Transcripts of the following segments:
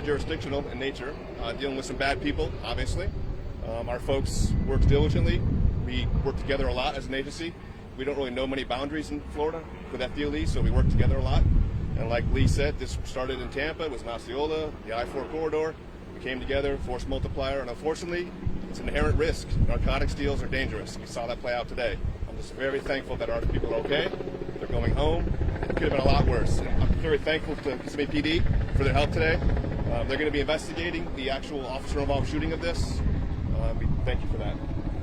multi-jurisdictional in nature, dealing with some bad people, obviously. Our folks work diligently. We work together a lot as an agency. We don't really know many boundaries in Florida with FDLE, so we work together a lot. And like Lee said, this started in Tampa. It was in Osceola, the I-4 corridor. We came together, force multiplier, and unfortunately, it's an inherent risk. Narcotics deals are dangerous. We saw that play out today. I'm just very thankful that our people are okay. They're going home. It could have been a lot worse. And I'm very thankful to Kissimmee PD for their help today. They're going to be investigating the actual officer-involved shooting of this. We thank you for that.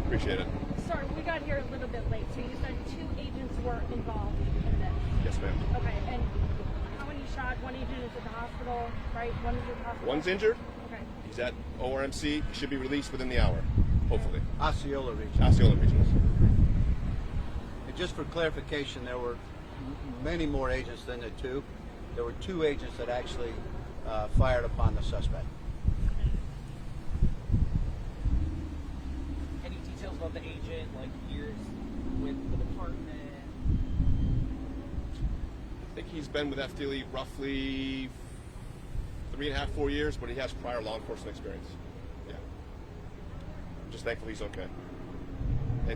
Appreciate it. Sorry, we got here a little bit late, so you said 2 agents were involved in this. Yes, ma'am. Okay, and how many shot? One agent is at the hospital, right? One is at the hospital. One's injured. Okay. He's at ORMC. He should be released within the hour, hopefully. Osceola region. Osceola Regionals. And just for clarification, there were many more agents than the 2. There were 2 agents that actually fired upon the suspect. Any details about the agent, like years with the department? I think he's been with FDLE roughly 3.5, 4 years, but he has prior law enforcement experience. Yeah. I'm just thankful he's okay.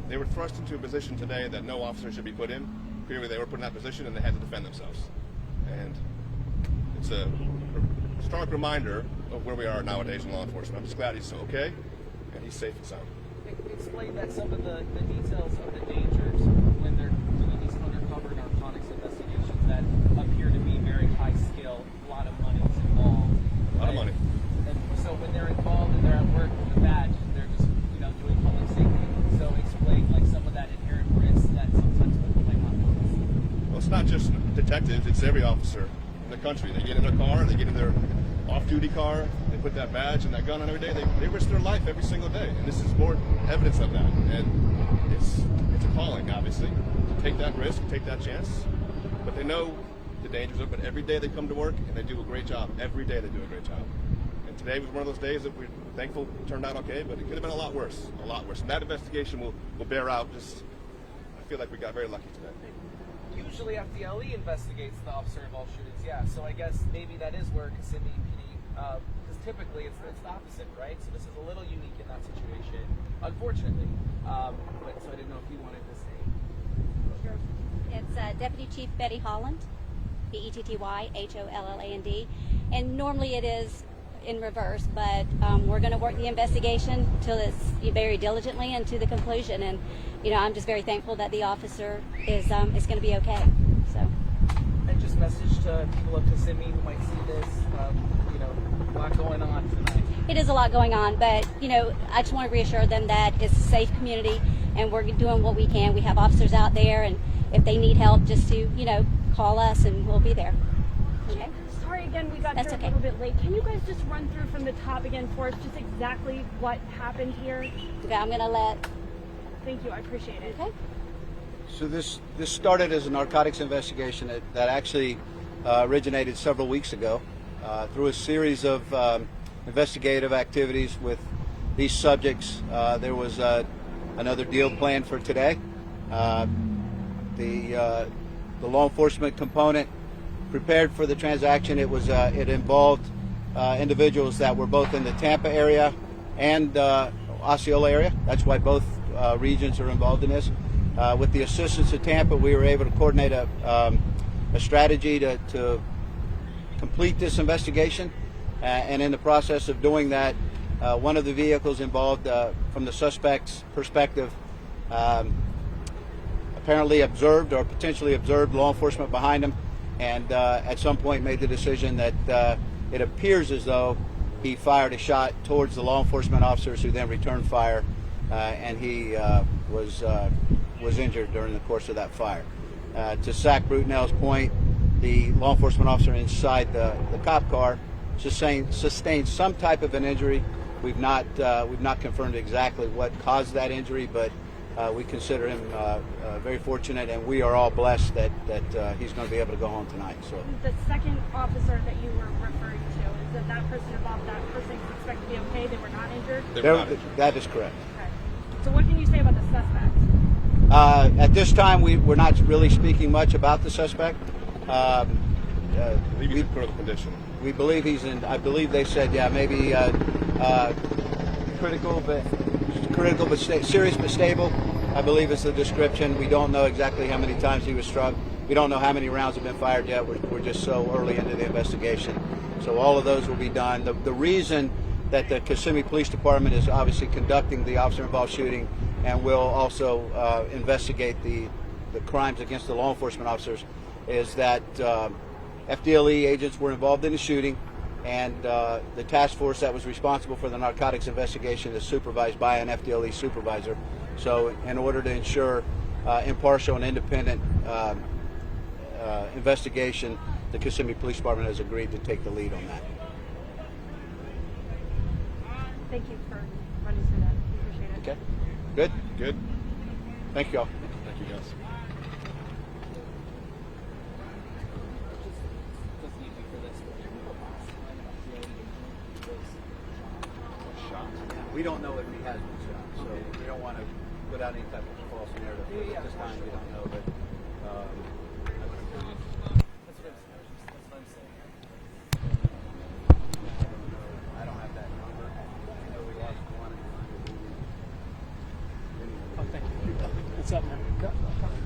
They were thrust into a position today that no officer should be put in. Clearly they were put in that position and they had to defend themselves. And it's a stark reminder of where we are nowadays in law enforcement. I'm just glad he's okay and he's safe and sound. Explain that some of the details of the dangers when they're doing these undercover narcotics investigations that appear to be very high skill, a lot of money is involved. A lot of money. And so when they're involved and they're at work with the badge, they're just, doing public safety. So explain like some of that inherent risk that sometimes people might not notice. Well, it's not just detectives, it's every officer in the country. They get in their car, they get in their off-duty car, they put that badge and that gun on every day. They risk their life every single day, and this is more evidence of that. And it's a calling, obviously, to take that risk, take that chance. But they know the dangers of it. But every day they come to work and they do a great job. Every day they do a great job. And today was one of those days that we're thankful it turned out okay, but it could have been a lot worse, a lot worse. And that investigation will bear out. I feel like we got very lucky today. Usually FDLE investigates the officer-involved shootings, yeah. So I guess maybe that is where Kissimmee PD, because typically it's the opposite, right? So this is a little unique in that situation, unfortunately. But so I didn't know if you wanted to say. Sure. It's Deputy Chief Betty Holland, BettyHolland, and normally it is in reverse, but we're going to work the investigation till it's very diligently and to the conclusion. And I'm just very thankful that the officer is going to be okay. So. And just message to people of Kissimmee who might see this, a lot going on tonight. It is a lot going on, but I just want to reassure them that it's a safe community, and we're doing what we can. We have officers out there, and if they need help, just to call us, and we'll be there. Okay. Sorry again, we got That's here okay. a little bit late. Can you guys just run through from the top again for us just exactly what happened here? Okay, I'm going to let. Thank you, I appreciate it. Okay. So this started as a narcotics investigation that actually originated several weeks ago through a series of investigative activities with these subjects. There was another deal planned for today. The law enforcement component prepared for the transaction. It involved individuals that were both in the Tampa area and Osceola area. That's why both regions are involved in this. With the assistance of Tampa, we were able to coordinate a strategy to complete this investigation. And in the process of doing that, one of the vehicles involved, from the suspect's perspective, apparently observed or potentially observed law enforcement behind him, and at some point made the decision that it appears as though he fired a shot towards the law enforcement officers, who then returned fire, and he was injured during the course of that fire. To Zach Brutnell's point, the law enforcement officer inside the cop car sustained some type of an injury. We've not confirmed exactly what caused that injury, but we consider him very fortunate, and we are all blessed that he's going to be able to go home tonight. So The second officer that you were referring to, is that person involved, that person is expected to be okay? They were not injured? They were not injured. That is correct. Okay. So what can you say about the suspect? At this time, we're not really speaking much about the suspect. I believe he's in critical condition. we believe he's in. I believe they said, yeah, maybe critical, but serious but stable, I believe is the description. We don't know exactly how many times he was struck. We don't know how many rounds have been fired yet. We're just so early into the investigation. So all of those will be done. The reason that the Kissimmee Police Department is obviously conducting the officer-involved shooting and will also investigate the crimes against the law enforcement officers is that FDLE agents were involved in the shooting, and the task force that was responsible for the narcotics investigation is supervised by an FDLE supervisor. So in order to ensure impartial and independent investigation, the Kissimmee Police Department has agreed to take the lead on that. Thank you for running through that. We appreciate it. Okay? Good? Good. Thank you all. Thank you, guys. Just easy for this. But do you remember last time an FDLE agent was shot? We don't know if he has been shot, so we don't want to put out any type of false narrative. Yeah, At this time, we don't know, but That's what I'm saying. I don't have that number. I know we lost one. Oh, thank you. What's up, man?